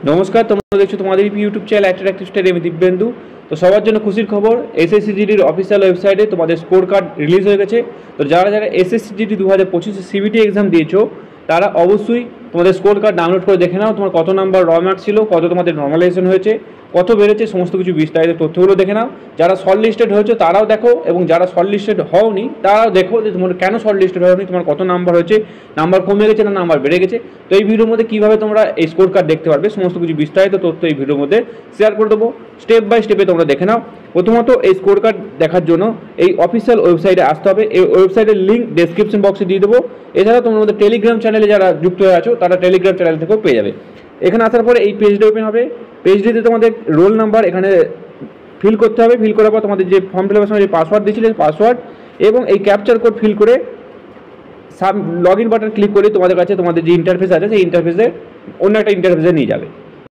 নমস্কার, তোমরা দেখছো তোমাদের ইউটিউব চ্যানেল অ্যাট্রাক্টিভ স্টাডি। আমি দিব্যেন্দু। তো সবার জন্য খুশির খবর, এসএসসিজিডির অফিসিয়াল ওয়েবসাইটে তোমাদের স্কোর কার্ড রিলিজ হয়ে গেছে। তো যারা যারা এসএসসিজিডি 2025 সিবিটি এক্সাম দিয়েছো তারা অবশ্যই তোমাদের স্কোর কার্ড ডাউনলোড করে দেখে নাও। তোমার কত নাম্বার র মার্ক ছিল, কত তোমাদের নর্মালাইজেশন হয়েছে, কত বেড়েছে, সমস্ত কিছু বিস্তারিত তথ্যগুলো দেখে নাও। যারা শর্ট লিস্টেড হয়েছে তারাও দেখো, এবং যারা শর্ট লিস্টেড হওনি তারাও দেখো যে তোমার কেন শর্ট লিস্টেড হওনি, তোমার কত নাম্বার হয়েছে, নাম্বার কমে গেছে না নাম্বার বেড়ে গেছে। তো এই ভিডিওর মধ্যে কীভাবে তোমরা এই স্কোর কার্ড দেখতে পারবে সমস্ত কিছু বিস্তারিত তথ্য এই ভিডিওর মধ্যে শেয়ার করে দেবো। স্টেপ বাই স্টেপে তোমরা দেখে নাও। প্রথমত এই স্কোর কার্ড দেখার জন্য এই অফিসিয়াল ওয়েবসাইটে আসতে হবে। এই ওয়েবসাইটের লিঙ্ক ডেসক্রিপশন বক্সে দিয়ে দেবো। এছাড়া তোমরা আমাদের টেলিগ্রাম চ্যানেলে যারা যুক্ত হয়ে আছো তারা টেলিগ্রাম চ্যানেল থেকেও পেয়ে যাবে। এখানে আসার পরে এই পেজটা ওপেন হবে। পেজটিতে তোমাদের রোল নাম্বার এখানে ফিল করতে হবে। ফিল করার পর তোমাদের যে ফর্ম ফিল আপের সময় যে পাসওয়ার্ড দিয়েছিলে পাসওয়ার্ড এবং এই ক্যাপচার কোড ফিল করে লগ ইন বাটন ক্লিক করে তোমাদের কাছে তোমাদের যে ইন্টারফেস আছে সেই ইন্টারফেসে অন্য একটা ইন্টারফেসে নিয়ে যাবে।